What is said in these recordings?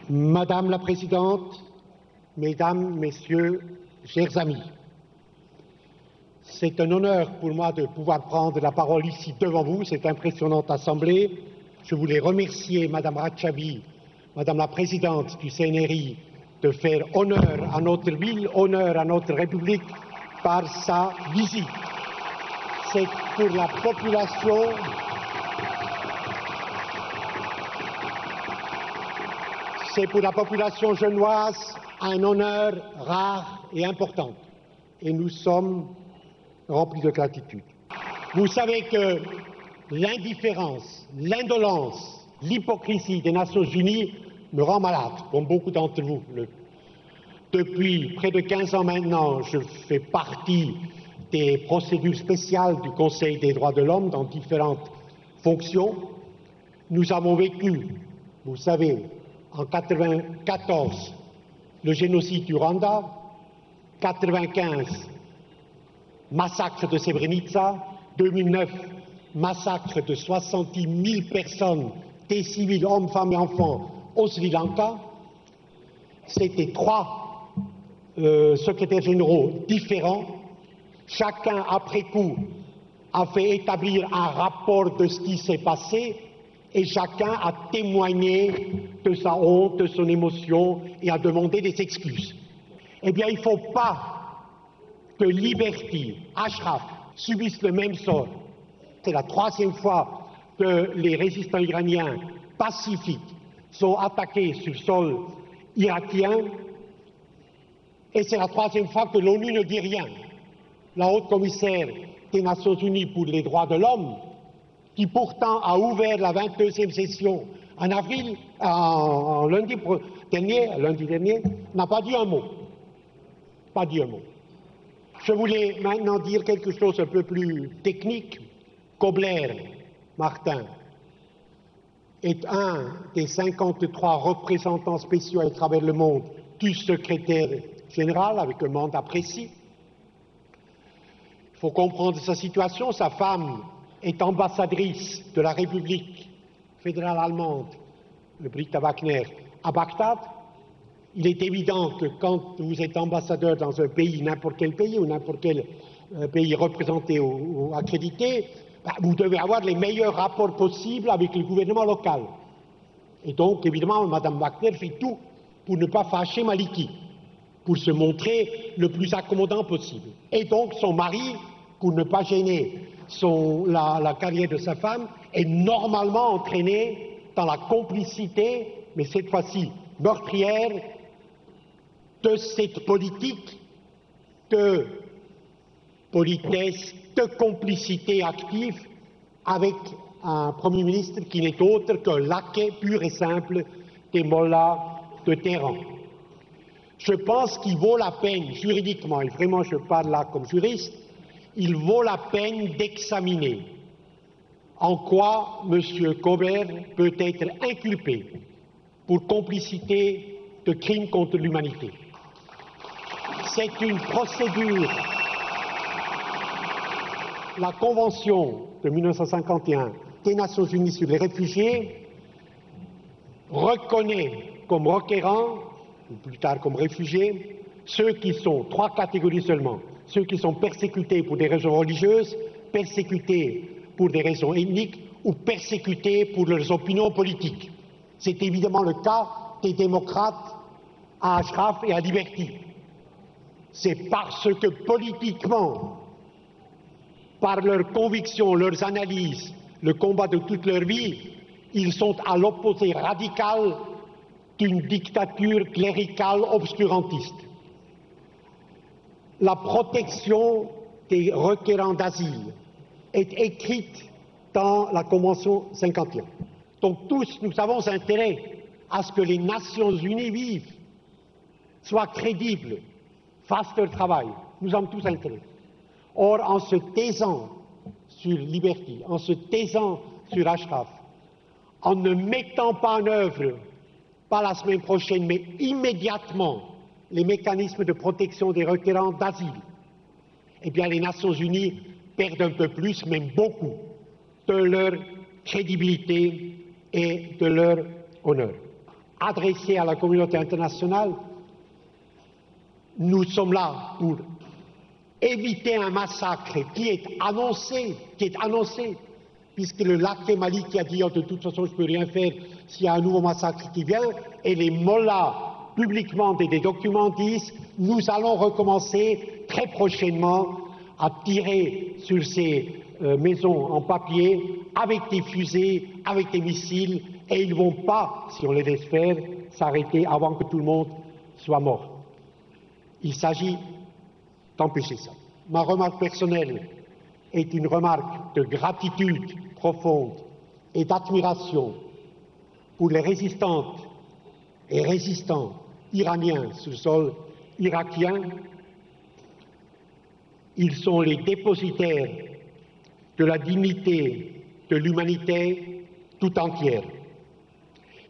Madame la Présidente, Mesdames, Messieurs, chers amis, c'est un honneur pour moi de pouvoir prendre la parole ici devant vous, cette impressionnante assemblée. Je voulais remercier Madame Rachavi, Madame la Présidente du CNRI, de faire honneur à notre ville, honneur à notre République par sa visite. C'est pour la population. C'est pour la population genevoise un honneur rare et important. Et nous sommes remplis de gratitude. Vous savez que l'indifférence, l'indolence, l'hypocrisie des Nations Unies me rend malade, comme beaucoup d'entre vous. Depuis près de 15 ans maintenant, je fais partie des procédures spéciales du Conseil des droits de l'homme dans différentes fonctions. Nous avons vécu, vous savez, en 1994, le génocide du Rwanda, 1995, massacre de Srebrenica, 2009, massacre de 70 000 personnes, des civils, hommes, femmes et enfants, au Sri Lanka. C'était trois secrétaires généraux différents. Chacun, après coup, a fait établir un rapport de ce qui s'est passé et chacun a témoigné de sa honte, de son émotion et a demandé des excuses. Eh bien, il ne faut pas que Liberty, Ashraf subissent le même sort. C'est la troisième fois que les résistants iraniens pacifiques sont attaqués sur sol irakien et c'est la troisième fois que l'ONU ne dit rien. La haute commissaire des Nations Unies pour les droits de l'homme, qui pourtant a ouvert la 22e session en avril, lundi dernier, n'a pas dit un mot. Pas dit un mot. Je voulais maintenant dire quelque chose un peu plus technique. Kobler, Martin, est un des 53 représentants spéciaux à travers le monde du secrétaire général avec un mandat précis. Il faut comprendre sa situation. Sa femme est ambassadrice de la République fédérale allemande, le Britta Wagner, à Bagdad. Il est évident que quand vous êtes ambassadeur dans un pays, n'importe quel pays ou n'importe quel pays représenté ou accrédité, vous devez avoir les meilleurs rapports possibles avec le gouvernement local. Et donc, évidemment, Mme Wagner fait tout pour ne pas fâcher Maliki, pour se montrer le plus accommodant possible. Et donc, son mari, pour ne pas gêner la carrière de sa femme, est normalement entraîné dans la complicité, mais cette fois-ci meurtrière, de cette politique de politesse, de complicité active avec un Premier ministre qui n'est autre que laquais pur et simple des mollahs de Téhéran. Je pense qu'il vaut la peine, juridiquement, et vraiment je parle là comme juriste, il vaut la peine d'examiner en quoi M. Kobler peut être inculpé pour complicité de crimes contre l'humanité. C'est une procédure. La Convention de 1951 des Nations Unies sur les réfugiés reconnaît comme requérants, ou plus tard comme réfugiés, ceux qui sont, trois catégories seulement, ceux qui sont persécutés pour des raisons religieuses, persécutés pour des raisons ethniques ou persécutés pour leurs opinions politiques. C'est évidemment le cas des démocrates à Ashraf et à Liberty. C'est parce que politiquement, par leurs convictions, leurs analyses, le combat de toute leur vie, ils sont à l'opposé radical d'une dictature cléricale obscurantiste. La protection des requérants d'asile est écrite dans la Convention 51. Donc tous, nous avons intérêt à ce que les Nations Unies vivent, soient crédibles, fassent leur travail. Nous avons tous intérêt. Or, en se taisant sur Liberty, en se taisant sur Ashraf, en ne mettant pas en œuvre, pas la semaine prochaine, mais immédiatement, les mécanismes de protection des requérants d'asile, eh bien les Nations Unies perdent un peu plus, même beaucoup, de leur crédibilité et de leur honneur. adressé à la communauté internationale. Nous sommes là pour éviter un massacre qui est annoncé, puisque le Lac Mali qui a dit oh, de toute façon je ne peux rien faire s'il y a un nouveau massacre qui vient, et les mollahs publiquement des documents disent nous allons recommencer très prochainement à tirer sur ces maisons en papier avec des fusées, avec des missiles, et ils ne vont pas, si on les laisse faire, s'arrêter avant que tout le monde soit mort. Il s'agit d'empêcher ça. Ma remarque personnelle est une remarque de gratitude profonde et d'admiration pour les résistantes et résistants iraniens sur le sol irakien. Ils sont les dépositaires de la dignité de l'humanité tout entière.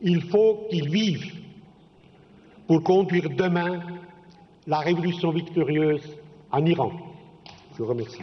Il faut qu'ils vivent pour conduire demain la révolution victorieuse en Iran. Je vous remercie.